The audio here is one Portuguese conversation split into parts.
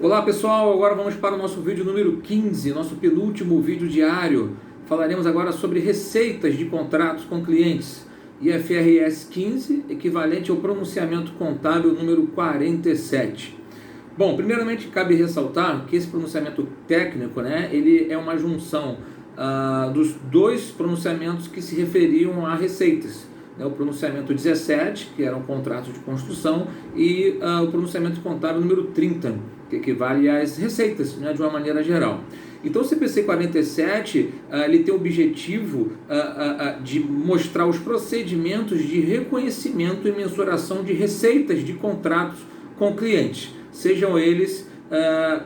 Olá pessoal, agora vamos para o nosso vídeo número 15, nosso penúltimo vídeo diário. Falaremos agora sobre receitas de contratos com clientes. IFRS 15, equivalente ao pronunciamento contábil número 47. Bom, primeiramente cabe ressaltar que esse pronunciamento técnico, ele é uma junção dos dois pronunciamentos que se referiam a receitas. O pronunciamento 17, que eram contratos de construção, e o pronunciamento contábil número 30, que equivale às receitas, de uma maneira geral. Então o CPC 47 ele tem o objetivo de mostrar os procedimentos de reconhecimento e mensuração de receitas de contratos com clientes, sejam eles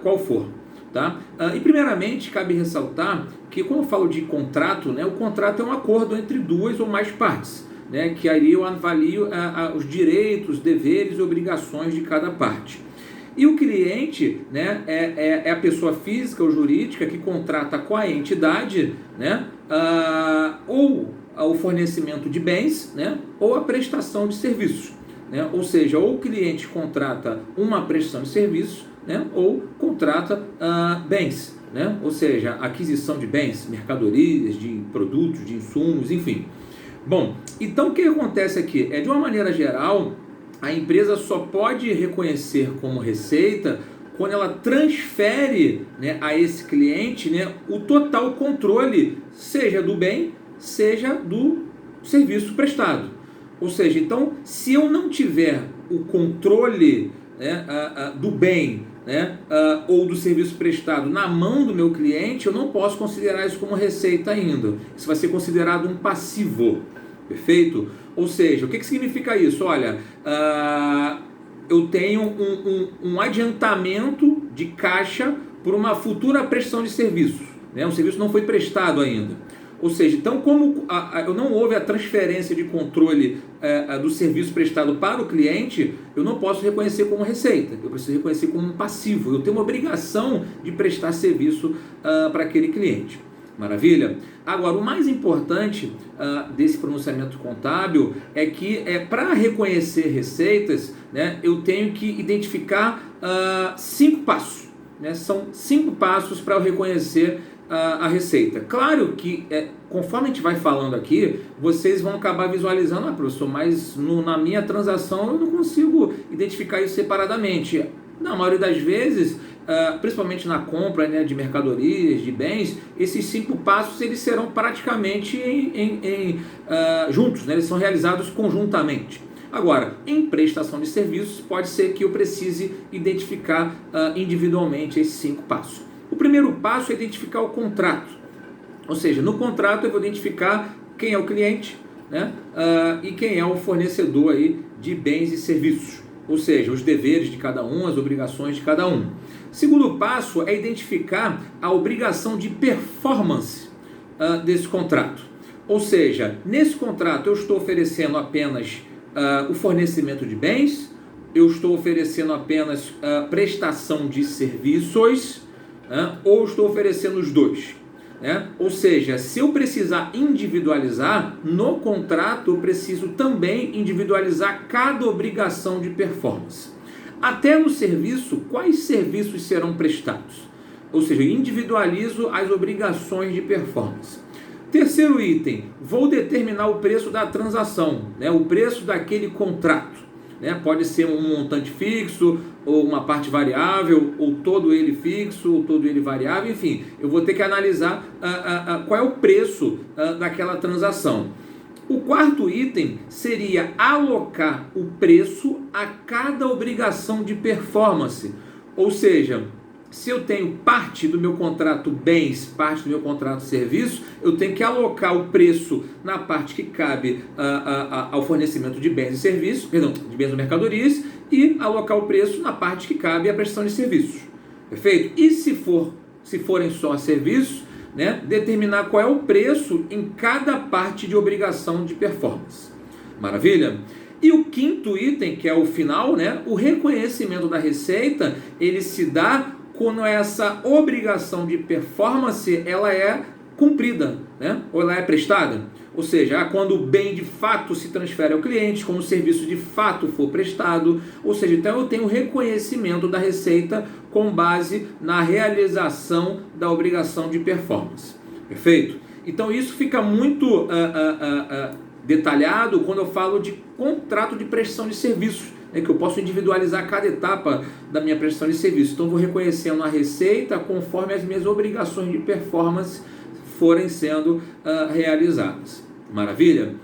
qual for. Tá? E primeiramente cabe ressaltar que, quando eu falo de contrato, o contrato é um acordo entre duas ou mais partes, que aí eu avalio os direitos, deveres e obrigações de cada parte. E o cliente é a pessoa física ou jurídica que contrata com a entidade ou o fornecimento de bens ou a prestação de serviços. Ou seja, ou o cliente contrata uma prestação de serviços ou contrata bens, ou seja, aquisição de bens, mercadorias, de produtos, de insumos, enfim. Bom, então o que acontece aqui? De uma maneira geral, a empresa só pode reconhecer como receita quando ela transfere a esse cliente o total controle, seja do bem, seja do serviço prestado. Ou seja, então, se eu não tiver o controle do bem ou do serviço prestado na mão do meu cliente, eu não posso considerar isso como receita ainda. Isso vai ser considerado um passivo. Perfeito? Ou seja, o que significa isso? Olha, eu tenho um adiantamento de caixa por uma futura prestação de serviços. O serviço não foi prestado ainda. Ou seja, então, como não houve a transferência de controle do serviço prestado para o cliente, eu não posso reconhecer como receita. Eu preciso reconhecer como um passivo. Eu tenho uma obrigação de prestar serviço para aquele cliente. Maravilha? Agora, o mais importante desse pronunciamento contábil é que para reconhecer receitas, eu tenho que identificar 5 passos. São 5 passos para eu reconhecer a receita. Claro que, conforme a gente vai falando aqui, vocês vão acabar visualizando, professor, mas na minha transação eu não consigo identificar isso separadamente. Na maioria das vezes, principalmente na compra de mercadorias, de bens, esses 5 passos eles serão praticamente juntos, eles são realizados conjuntamente. Agora, em prestação de serviços, pode ser que eu precise identificar individualmente esses 5 passos. O primeiro passo é identificar o contrato, ou seja, no contrato eu vou identificar quem é o cliente e quem é o fornecedor aí de bens e serviços. Ou seja, os deveres de cada um, as obrigações de cada um. Segundo passo é identificar a obrigação de performance desse contrato. Ou seja, nesse contrato eu estou oferecendo apenas o fornecimento de bens, eu estou oferecendo apenas prestação de serviços, ou estou oferecendo os dois. Ou seja, se eu precisar individualizar, no contrato eu preciso também individualizar cada obrigação de performance. Até no serviço, quais serviços serão prestados? Ou seja, individualizo as obrigações de performance. Terceiro item, vou determinar o preço da transação, o preço daquele contrato. Pode ser um montante fixo, ou uma parte variável, ou todo ele fixo, ou todo ele variável, enfim, eu vou ter que analisar qual é o preço daquela transação. O quarto item seria alocar o preço a cada obrigação de performance, ou seja, se eu tenho parte do meu contrato bens, parte do meu contrato serviços, eu tenho que alocar o preço na parte que cabe ao fornecimento de bens e serviços, de bens ou mercadorias, e alocar o preço na parte que cabe à prestação de serviços. Perfeito? E se forem só serviços, determinar qual é o preço em cada parte de obrigação de performance. Maravilha? E o quinto item, que é o final, o reconhecimento da receita, ele se dá quando essa obrigação de performance ela é cumprida, ou ela é prestada. ou seja, quando o bem de fato se transfere ao cliente, quando o serviço de fato for prestado, ou seja, então eu tenho reconhecimento da receita com base na realização da obrigação de performance. Perfeito? Então isso fica muito detalhado quando eu falo de contrato de prestação de serviços, que eu posso individualizar cada etapa da minha prestação de serviço. Então, vou reconhecendo a receita conforme as minhas obrigações de performance forem sendo realizadas. Maravilha?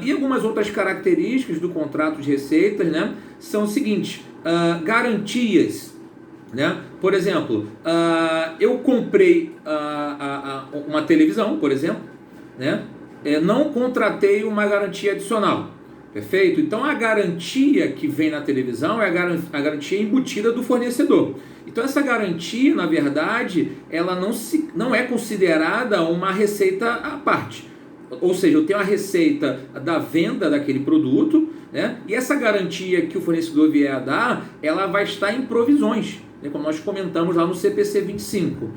E algumas outras características do contrato de receitas, né, são o seguinte: garantias. Né? Por exemplo, eu comprei uma televisão, por exemplo, né? Não contratei uma garantia adicional. Perfeito? Então a garantia que vem na televisão é a garantia embutida do fornecedor. Então essa garantia, na verdade, ela não é considerada uma receita à parte. Ou seja, eu tenho a receita da venda daquele produto, né? E essa garantia que o fornecedor vier a dar, ela vai estar em provisões, né? Como nós comentamos lá no CPC 25.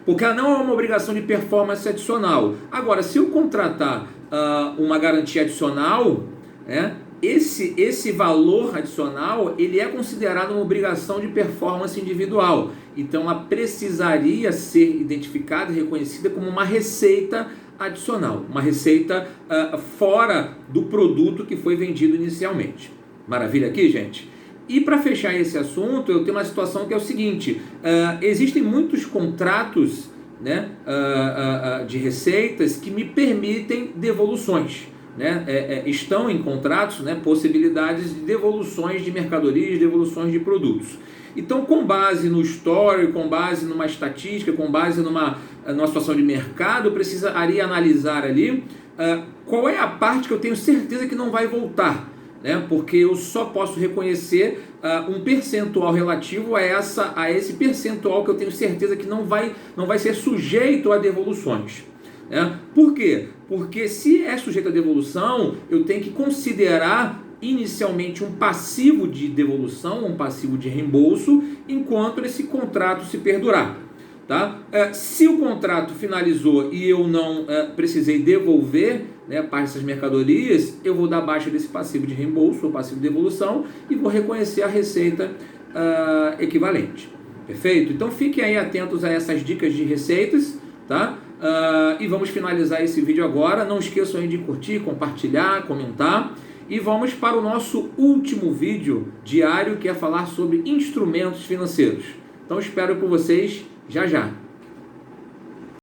Porque ela não é uma obrigação de performance adicional. Agora, se eu contratar uma garantia adicional, esse valor adicional ele é considerado uma obrigação de performance individual. Então ela precisaria ser identificada e reconhecida como uma receita adicional, uma receita fora do produto que foi vendido inicialmente. Maravilha aqui, gente? E para fechar esse assunto, eu tenho uma situação que é o seguinte: existem muitos contratos, né, de receitas que me permitem devoluções. Né, estão em contratos, né, possibilidades de devoluções de mercadorias, devoluções de produtos. Então, com base no histórico, com base numa estatística, com base numa situação de mercado, eu precisaria analisar ali qual é a parte que eu tenho certeza que não vai voltar, né, porque eu só posso reconhecer um percentual relativo a esse percentual que eu tenho certeza que não vai ser sujeito a devoluções. Por quê? Porque se é sujeito a devolução, eu tenho que considerar inicialmente um passivo de devolução, um passivo de reembolso, enquanto esse contrato se perdurar. Tá? Se o contrato finalizou e eu não precisei devolver, né, parte dessas mercadorias, eu vou dar baixa desse passivo de reembolso ou passivo de devolução e vou reconhecer a receita equivalente. Perfeito? Então fiquem aí atentos a essas dicas de receitas, tá? E vamos finalizar esse vídeo agora. Não esqueçam aí de curtir, compartilhar, comentar. E vamos para o nosso último vídeo diário, que é falar sobre instrumentos financeiros. Então espero por vocês já já.